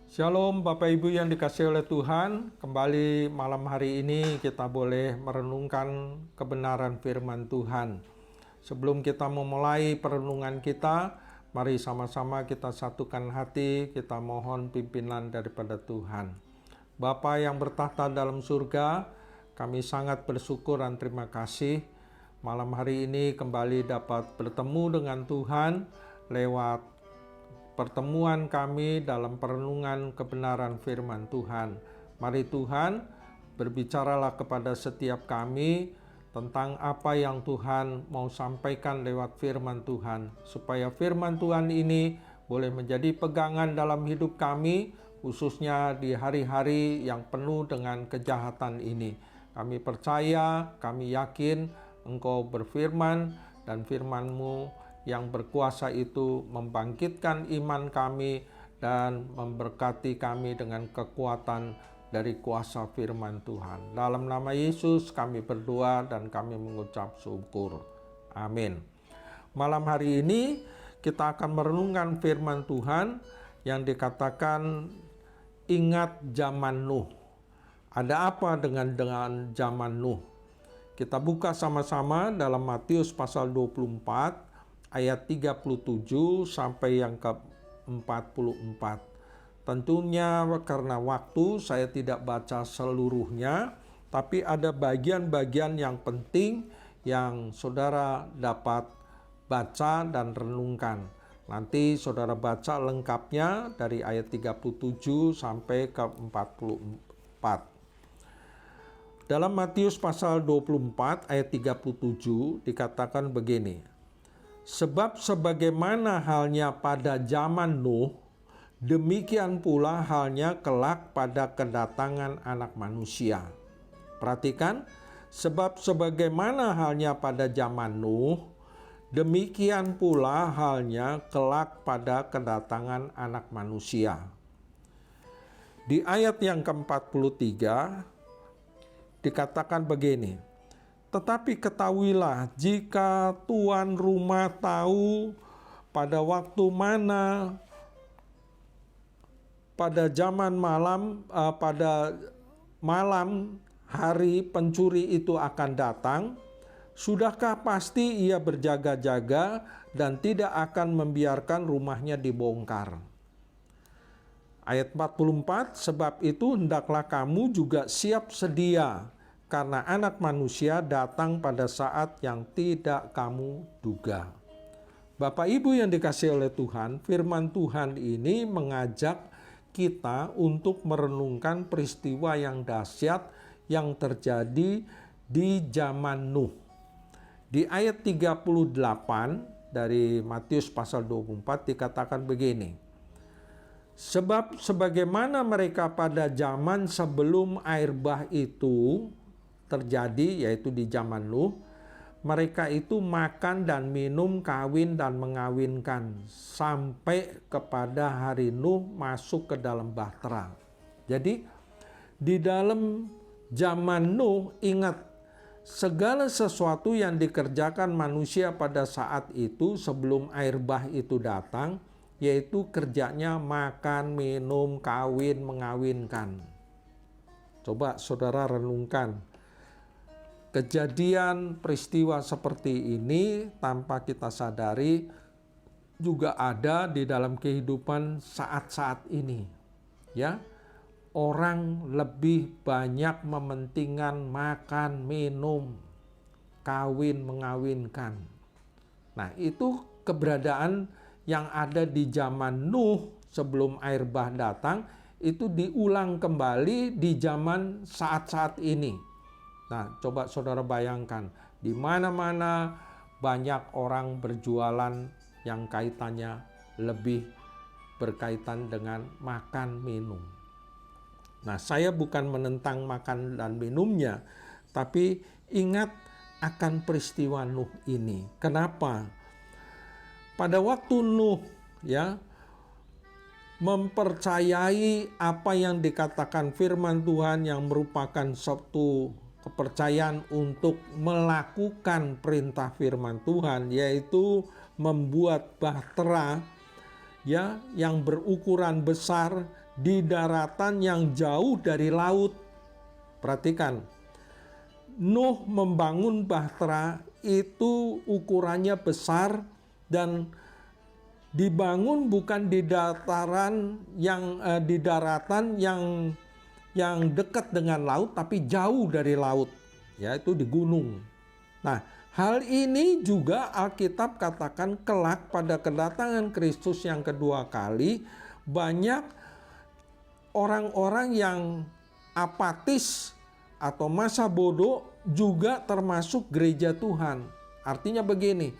Shalom Bapak Ibu yang dikasihi oleh Tuhan. Kembali malam hari ini kita boleh merenungkan kebenaran firman Tuhan. Sebelum kita memulai perenungan kita, mari sama-sama kita satukan hati, kita mohon pimpinan daripada Tuhan. Bapa yang bertahta dalam surga, kami sangat bersyukur dan terima kasih malam hari ini kembali dapat bertemu dengan Tuhan lewat pertemuan kami dalam perenungan kebenaran firman Tuhan. Mari Tuhan, berbicaralah kepada setiap kami tentang apa yang Tuhan mau sampaikan lewat firman Tuhan, supaya firman Tuhan ini boleh menjadi pegangan dalam hidup kami, khususnya di hari-hari yang penuh dengan kejahatan ini. Kami percaya, kami yakin Engkau berfirman dan firman-Mu yang berkuasa itu membangkitkan iman kami dan memberkati kami dengan kekuatan dari kuasa firman Tuhan. Dalam nama Yesus kami berdoa dan kami mengucap syukur. Amin. Malam hari ini kita akan merenungkan firman Tuhan yang dikatakan ingat zaman Nuh. Ada apa dengan zaman Nuh? Kita buka sama-sama dalam Matius pasal 24 ayat 37 sampai yang ke-44. Tentunya karena waktu saya tidak baca seluruhnya, tapi ada bagian-bagian yang penting yang saudara dapat baca dan renungkan. Nanti saudara baca lengkapnya dari ayat 37 sampai ke 44. Dalam Matius pasal 24 ayat 37 dikatakan begini. Sebab sebagaimana halnya pada zaman Nuh, demikian pula halnya kelak pada kedatangan Anak Manusia. Perhatikan, sebab sebagaimana halnya pada zaman Nuh, demikian pula halnya kelak pada kedatangan Anak Manusia. Di ayat yang ke-43 dikatakan begini. Tetapi ketahuilah, jika tuan rumah tahu pada waktu mana pada zaman malam, pada malam hari pencuri itu akan datang, sudahkah pasti ia berjaga-jaga dan tidak akan membiarkan rumahnya dibongkar. Ayat 44, sebab itu hendaklah kamu juga siap sedia, karena Anak Manusia datang pada saat yang tidak kamu duga. Bapak Ibu yang dikasihi oleh Tuhan, firman Tuhan ini mengajak kita untuk merenungkan peristiwa yang dahsyat yang terjadi di zaman Nuh. Di ayat 38 dari Matius pasal 24 dikatakan begini. Sebab sebagaimana mereka pada zaman sebelum air bah itu terjadi, yaitu di zaman Nuh, mereka itu makan dan minum, kawin dan mengawinkan sampai kepada hari Nuh masuk ke dalam bahtera. Jadi di dalam zaman Nuh, ingat segala sesuatu yang dikerjakan manusia pada saat itu sebelum air bah itu datang, yaitu kerjanya makan, minum, kawin, mengawinkan. Coba saudara renungkan. Kejadian peristiwa seperti ini tanpa kita sadari juga ada di dalam kehidupan saat-saat ini. Ya, orang lebih banyak mementingkan makan, minum, kawin, mengawinkan. Nah, itu keberadaan yang ada di zaman Nuh sebelum air bah datang, itu diulang kembali di zaman saat-saat ini. Nah, coba saudara bayangkan, di mana-mana banyak orang berjualan yang kaitannya lebih berkaitan dengan makan minum. Nah, saya bukan menentang makan dan minumnya, tapi ingat akan peristiwa Nuh ini. Kenapa? Pada waktu Nuh mempercayai apa yang dikatakan firman Tuhan yang merupakan suatu kepercayaan untuk melakukan perintah firman Tuhan, yaitu membuat bahtera yang berukuran besar di daratan yang jauh dari laut. Perhatikan, Nuh membangun bahtera itu ukurannya besar dan dibangun bukan di daratan yang dekat dengan laut, tapi jauh dari laut, yaitu di gunung. Nah, hal ini juga Alkitab katakan kelak pada kedatangan Kristus yang kedua kali, banyak orang-orang yang apatis atau masa bodoh juga termasuk gereja Tuhan. Artinya begini,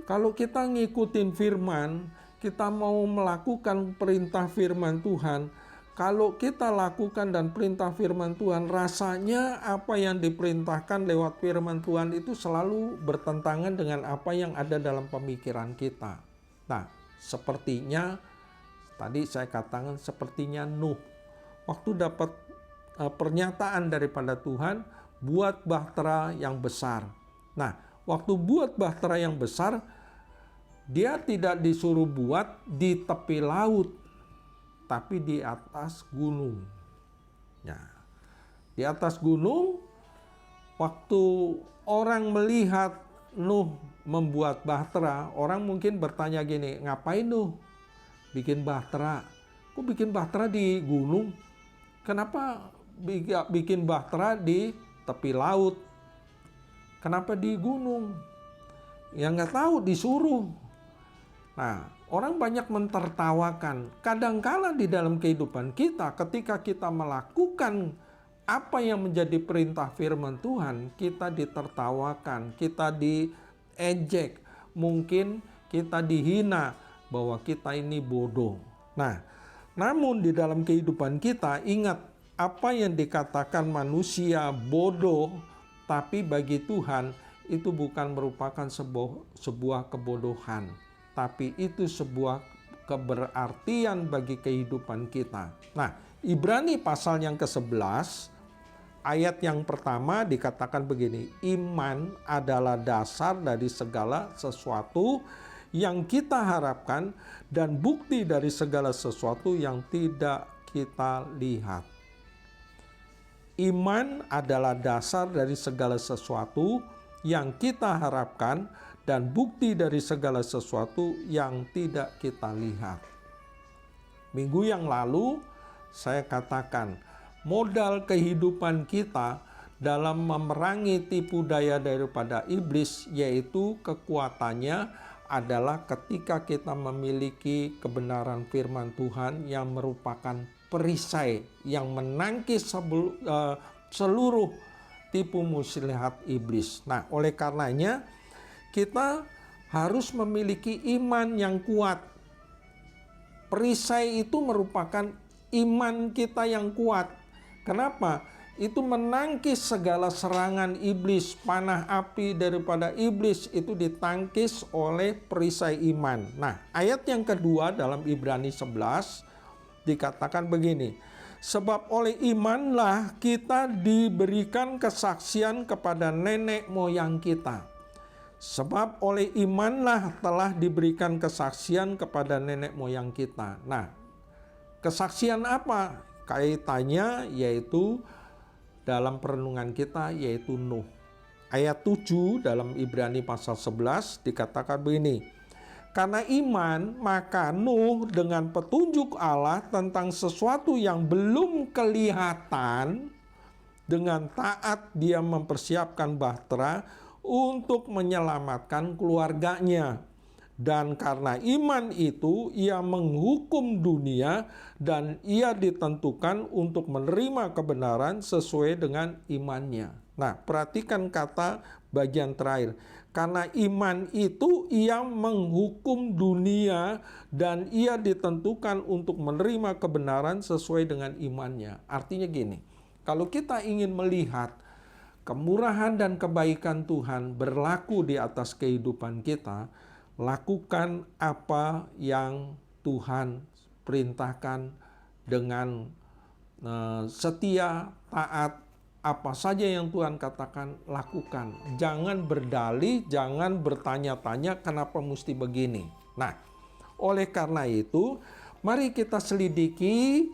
kalau kita ngikutin firman, kita mau melakukan perintah firman Tuhan, kalau kita lakukan dan perintah firman Tuhan, rasanya apa yang diperintahkan lewat firman Tuhan itu selalu bertentangan dengan apa yang ada dalam pemikiran kita. Nah, sepertinya tadi saya katakan sepertinya Nuh waktu dapat pernyataan daripada Tuhan, buat bahtera yang besar. Nah, waktu buat bahtera yang besar, dia tidak disuruh buat di tepi laut, tapi di atas gunung. Nah, di atas gunung, waktu orang melihat Nuh membuat bahtera, orang mungkin bertanya gini, ngapain Nuh bikin bahtera? Kok bikin bahtera di gunung? Kenapa bikin bahtera di tepi laut? Kenapa di gunung? Ya nggak tahu, disuruh. Nah, orang banyak mentertawakan. Kadangkala di dalam kehidupan kita, ketika kita melakukan apa yang menjadi perintah firman Tuhan, kita ditertawakan, kita diejek, mungkin kita dihina bahwa kita ini bodoh. Nah, namun di dalam kehidupan kita, ingat apa yang dikatakan manusia bodoh, tapi bagi Tuhan itu bukan merupakan sebuah kebodohan, tapi itu sebuah keberartian bagi kehidupan kita. Nah, Ibrani pasal yang ke-11, ayat yang pertama dikatakan begini, iman adalah dasar dari segala sesuatu yang kita harapkan dan bukti dari segala sesuatu yang tidak kita lihat. Iman adalah dasar dari segala sesuatu yang kita harapkan dan bukti dari segala sesuatu yang tidak kita lihat. Minggu yang lalu saya katakan modal kehidupan kita dalam memerangi tipu daya daripada iblis, yaitu kekuatannya adalah ketika kita memiliki kebenaran firman Tuhan yang merupakan perisai yang menangkis seluruh tipu muslihat iblis. Nah, oleh karenanya kita harus memiliki iman yang kuat. Perisai itu merupakan iman kita yang kuat. Kenapa? Itu menangkis segala serangan iblis, panah api daripada iblis itu ditangkis oleh perisai iman. Nah, ayat yang kedua dalam Ibrani 11 dikatakan begini, sebab oleh imanlah kita diberikan kesaksian kepada nenek moyang kita. Sebab oleh imanlah telah diberikan kesaksian kepada nenek moyang kita. Nah, kesaksian apa? Kaitannya yaitu dalam perenungan kita, yaitu Nuh. Ayat 7 dalam Ibrani pasal 11 dikatakan begini, karena iman maka Nuh dengan petunjuk Allah tentang sesuatu yang belum kelihatan, dengan taat dia mempersiapkan bahtera untuk menyelamatkan keluarganya. Dan karena iman itu ia menghukum dunia dan ia ditentukan untuk menerima kebenaran sesuai dengan imannya. Nah, perhatikan kata bagian terakhir. Karena iman itu ia menghukum dunia dan ia ditentukan untuk menerima kebenaran sesuai dengan imannya. Artinya gini, kalau kita ingin melihat kemurahan dan kebaikan Tuhan berlaku di atas kehidupan kita, lakukan apa yang Tuhan perintahkan dengan setia, taat. Apa saja yang Tuhan katakan, lakukan. Jangan berdalih, jangan bertanya-tanya kenapa mesti begini. Nah, oleh karena itu, Mari kita selidiki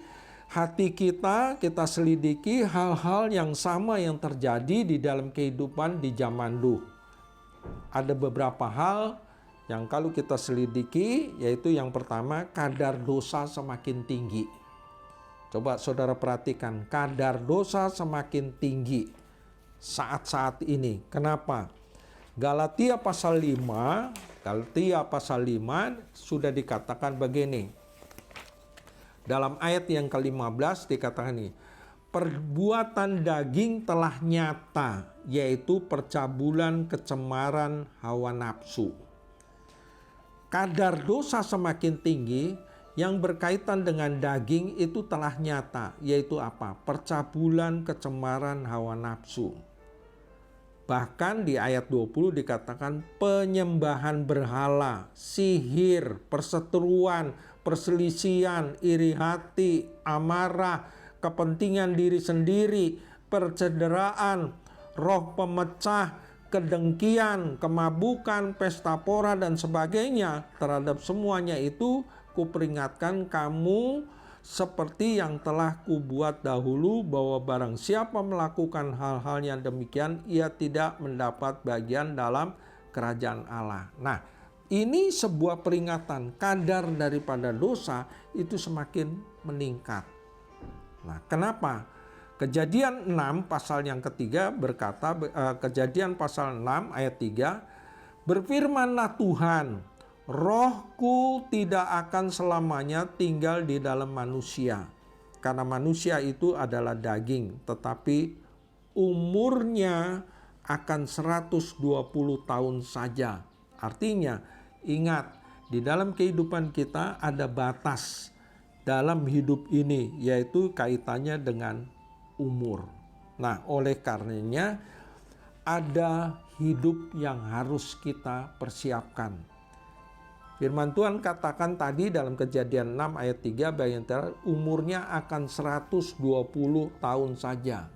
hati kita selidiki hal-hal yang sama yang terjadi di dalam kehidupan di zaman Nuh. Ada beberapa hal yang kalau kita selidiki, yaitu yang pertama, kadar dosa semakin tinggi. Coba saudara perhatikan, kadar dosa semakin tinggi saat-saat ini. Kenapa? Galatia pasal 5 sudah dikatakan begini. Dalam ayat yang ke-15 dikatakan ini, perbuatan daging telah nyata, yaitu percabulan, kecemaran, hawa nafsu. Kadar dosa semakin tinggi, yang berkaitan dengan daging itu telah nyata, yaitu apa? Percabulan, kecemaran, hawa nafsu. Bahkan di ayat 20 dikatakan penyembahan berhala, sihir, perseteruan, perselisihan, iri hati, amarah, kepentingan diri sendiri, percederaan, roh pemecah, kedengkian, kemabukan, pesta pora dan sebagainya. Terhadap semuanya itu kuperingatkan kamu seperti yang telah kubuat dahulu, bahwa barang siapa melakukan hal-hal yang demikian, ia tidak mendapat bagian dalam kerajaan Allah. Nah, ini sebuah peringatan, kadar daripada dosa itu semakin meningkat. Nah, kenapa? Kejadian 6 pasal yang ketiga berkata, Kejadian pasal 6 ayat 3, berfirmanlah Tuhan, Rohku tidak akan selamanya tinggal di dalam manusia, karena manusia itu adalah daging, tetapi umurnya akan 120 tahun saja. Artinya, ingat, di dalam kehidupan kita ada batas dalam hidup ini, yaitu kaitannya dengan umur. Nah, oleh karenanya ada hidup yang harus kita persiapkan. Firman Tuhan katakan tadi dalam Kejadian 6 ayat 3 bagian terakhir, umurnya akan 120 tahun saja.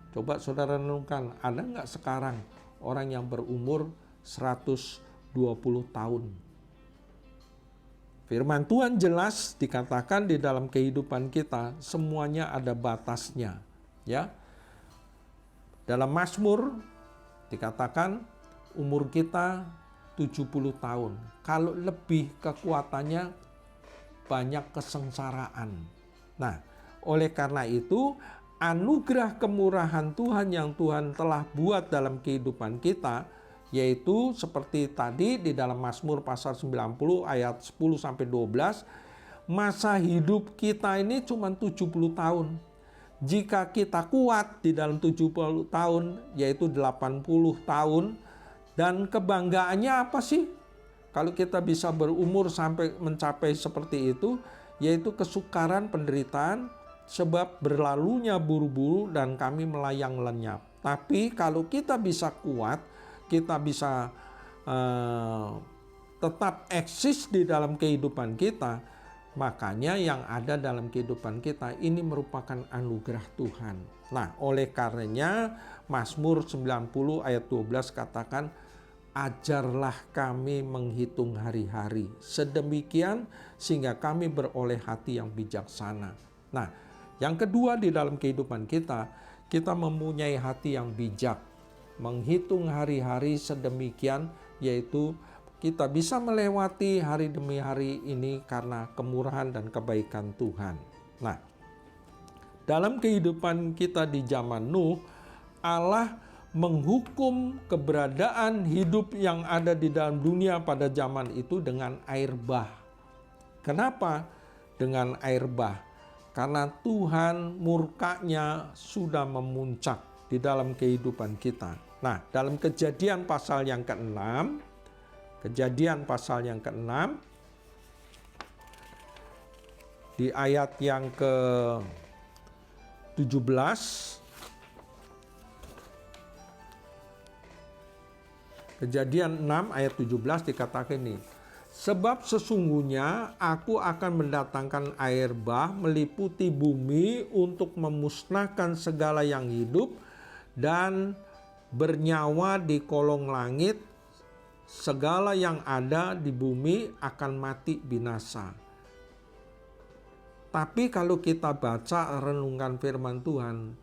Coba saudara renungkan, ada nggak sekarang orang yang berumur 120 tahun? Firman Tuhan jelas dikatakan di dalam kehidupan kita, semuanya ada batasnya. Ya, dalam Mazmur dikatakan umur kita 70 tahun. Kalau lebih kekuatannya banyak kesengsaraan. Nah, oleh karena itu anugerah kemurahan Tuhan yang Tuhan telah buat dalam kehidupan kita, yaitu seperti tadi di dalam Mazmur pasal 90 ayat 10 sampai 12, masa hidup kita ini cuma 70 tahun. Jika kita kuat di dalam 70 tahun, yaitu 80 tahun, dan kebanggaannya apa sih? Kalau kita bisa berumur sampai mencapai seperti itu, yaitu kesukaran penderitaan, sebab berlalunya buru-buru dan kami melayang lenyap. Tapi kalau kita bisa kuat, kita bisa tetap eksis di dalam kehidupan kita, makanya yang ada dalam kehidupan kita ini merupakan anugerah Tuhan. Nah, oleh karenanya Mazmur 90 ayat 12 katakan, ajarlah kami menghitung hari-hari, sedemikian sehingga kami beroleh hati yang bijaksana. Nah, yang kedua di dalam kehidupan kita mempunyai hati yang bijak, menghitung hari-hari sedemikian, yaitu kita bisa melewati hari demi hari ini karena kemurahan dan kebaikan Tuhan. Nah, dalam kehidupan kita di zaman Nuh, Allah menghukum keberadaan hidup yang ada di dalam dunia pada zaman itu dengan air bah. Kenapa dengan air bah? Karena Tuhan murkanya sudah memuncak di dalam kehidupan kita. Nah, dalam Kejadian pasal yang ke-6, di ayat yang ke-17, Kejadian 6 ayat 17 dikatakan ini, sebab sesungguhnya aku akan mendatangkan air bah meliputi bumi untuk memusnahkan segala yang hidup dan bernyawa di kolong langit, segala yang ada di bumi akan mati binasa. Tapi kalau kita baca renungan firman Tuhan,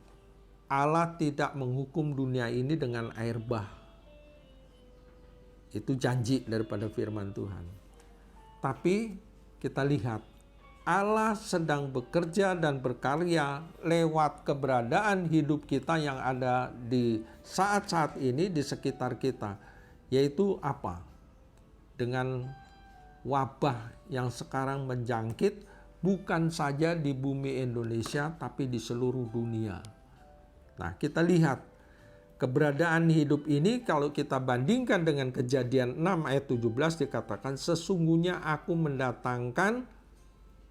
Allah tidak menghukum dunia ini dengan air bah. Itu janji daripada firman Tuhan. Tapi kita lihat, Allah sedang bekerja dan berkarya lewat keberadaan hidup kita yang ada di saat-saat ini di sekitar kita. Yaitu apa? Dengan wabah yang sekarang menjangkit bukan saja di bumi Indonesia tapi di seluruh dunia. Nah, kita lihat keberadaan hidup ini kalau kita bandingkan dengan Kejadian 6 ayat 17 dikatakan, sesungguhnya aku mendatangkan,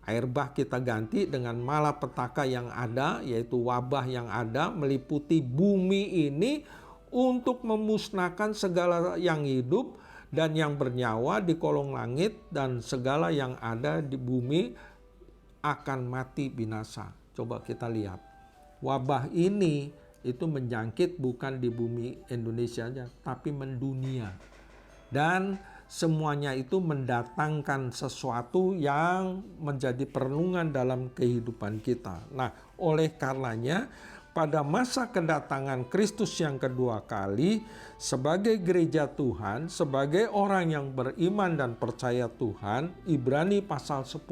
air bah kita ganti dengan malapetaka yang ada, yaitu wabah yang ada meliputi bumi ini untuk memusnahkan segala yang hidup dan yang bernyawa di kolong langit, dan segala yang ada di bumi akan mati binasa. Coba kita lihat. Wabah ini itu menjangkit bukan di bumi Indonesia saja, tapi mendunia. Dan semuanya itu mendatangkan sesuatu yang menjadi perenungan dalam kehidupan kita. Nah, oleh karenanya pada masa kedatangan Kristus yang kedua kali, sebagai gereja Tuhan, sebagai orang yang beriman dan percaya Tuhan, Ibrani pasal 10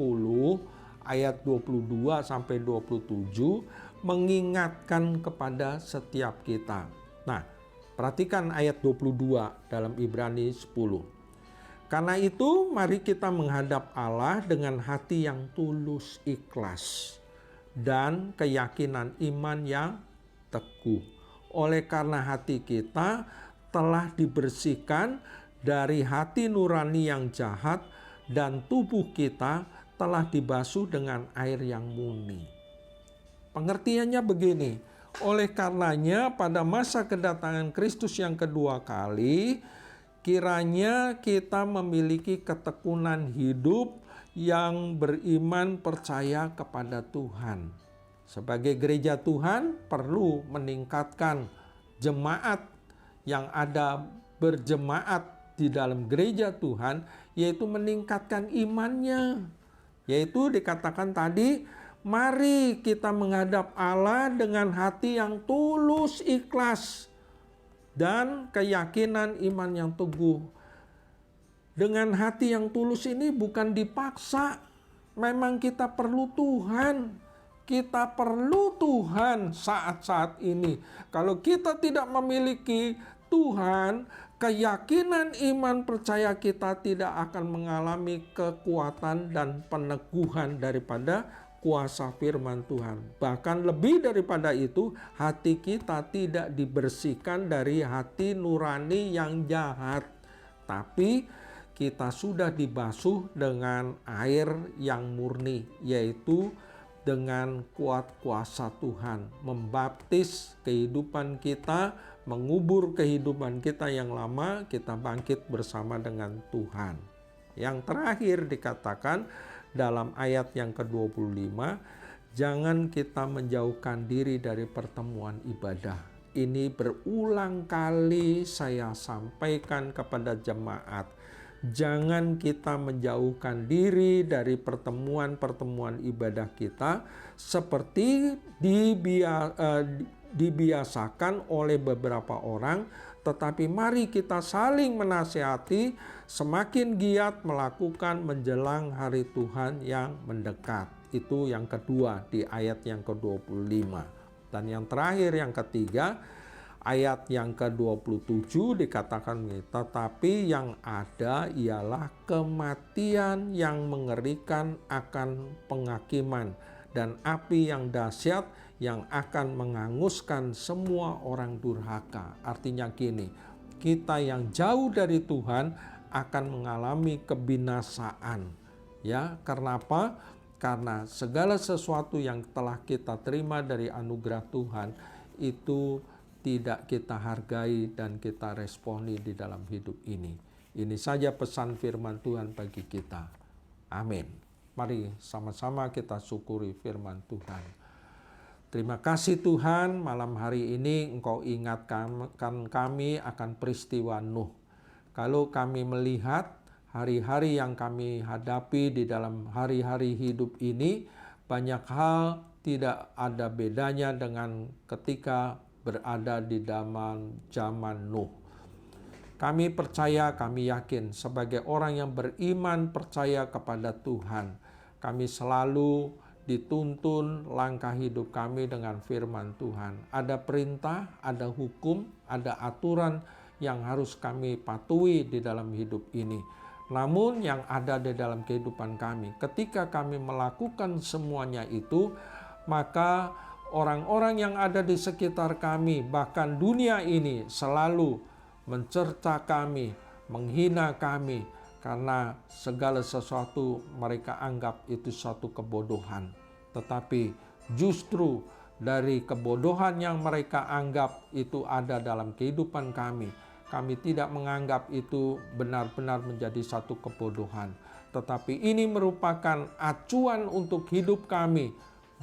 ayat 22 sampai 27 mengingatkan kepada setiap kita. Nah, perhatikan ayat 22 dalam Ibrani 10. Karena itu mari kita menghadap Allah dengan hati yang tulus ikhlas dan keyakinan iman yang teguh. Oleh karena hati kita telah dibersihkan dari hati nurani yang jahat dan tubuh kita telah dibasuh dengan air yang murni. Pengertiannya begini, oleh karenanya pada masa kedatangan Kristus yang kedua kali, kiranya kita memiliki ketekunan hidup yang beriman percaya kepada Tuhan. Sebagai gereja Tuhan perlu meningkatkan jemaat yang ada berjemaat di dalam gereja Tuhan, yaitu meningkatkan imannya. Yaitu dikatakan tadi, mari kita menghadap Allah dengan hati yang tulus ikhlas dan keyakinan iman yang teguh. Dengan hati yang tulus ini bukan dipaksa. Memang kita perlu Tuhan. Kita perlu Tuhan saat-saat ini. Kalau kita tidak memiliki Tuhan, keyakinan iman percaya kita tidak akan mengalami kekuatan dan peneguhan daripada kuasa firman Tuhan. Bahkan lebih daripada itu, hati kita tidak dibersihkan dari hati nurani yang jahat. Tapi kita sudah dibasuh dengan air yang murni, yaitu dengan kuat kuasa Tuhan, membaptis kehidupan kita, mengubur kehidupan kita yang lama, kita bangkit bersama dengan Tuhan. Yang terakhir dikatakan dalam ayat yang ke-25, jangan kita menjauhkan diri dari pertemuan ibadah. Ini berulang kali saya sampaikan kepada jemaat. Jangan kita menjauhkan diri dari pertemuan-pertemuan ibadah kita seperti dibiasakan oleh beberapa orang, tetapi mari kita saling menasihati semakin giat melakukan menjelang hari Tuhan yang mendekat. Itu yang kedua di ayat yang ke-25. Dan yang terakhir yang ketiga, ayat yang ke-27 dikatakan, tetapi yang ada ialah kematian yang mengerikan akan penghakiman dan api yang dahsyat yang akan menghanguskan semua orang durhaka. Artinya gini, kita yang jauh dari Tuhan akan mengalami kebinasaan. Ya, karena apa? Karena segala sesuatu yang telah kita terima dari anugerah Tuhan itu tidak kita hargai dan kita responi di dalam hidup ini. Ini saja pesan firman Tuhan bagi kita. Amin. Mari sama-sama kita syukuri firman Tuhan. Terima kasih Tuhan, malam hari ini Engkau ingatkan kami akan peristiwa Nuh. Kalau kami melihat hari-hari yang kami hadapi di dalam hari-hari hidup ini, banyak hal tidak ada bedanya dengan ketika berada di zaman Nuh. Kami percaya, kami yakin sebagai orang yang beriman percaya kepada Tuhan, kami selalu dituntun langkah hidup kami dengan firman Tuhan. Ada perintah, ada hukum, ada aturan yang harus kami patuhi di dalam hidup ini. Namun yang ada di dalam kehidupan kami, ketika kami melakukan semuanya itu, maka orang-orang yang ada di sekitar kami, bahkan dunia ini selalu mencerca kami, menghina kami, karena segala sesuatu mereka anggap itu suatu kebodohan. Tetapi justru dari kebodohan yang mereka anggap itu ada dalam kehidupan kami, kami tidak menganggap itu benar-benar menjadi satu kebodohan. Tetapi ini merupakan acuan untuk hidup kami,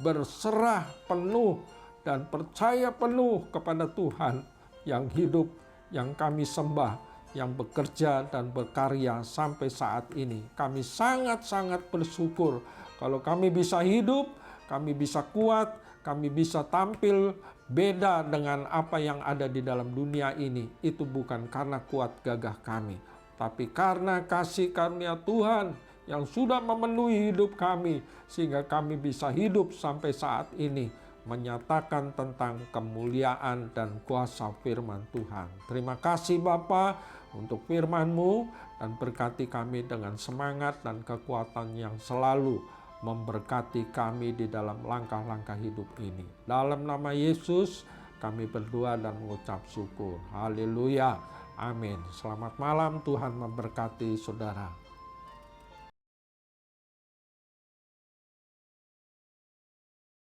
berserah penuh dan percaya penuh kepada Tuhan yang hidup, yang kami sembah, yang bekerja dan berkarya sampai saat ini. Kami sangat-sangat bersyukur kalau kami bisa hidup, kami bisa kuat, kami bisa tampil beda dengan apa yang ada di dalam dunia ini. Itu bukan karena kuat gagah kami, tapi karena kasih karunia Tuhan yang sudah memenuhi hidup kami, sehingga kami bisa hidup sampai saat ini, menyatakan tentang kemuliaan dan kuasa firman Tuhan. Terima kasih Bapa untuk firman-Mu, dan berkati kami dengan semangat dan kekuatan yang selalu memberkati kami di dalam langkah-langkah hidup ini. Dalam nama Yesus kami berdoa dan mengucap syukur. Haleluya. Amin. Selamat malam, Tuhan memberkati saudara.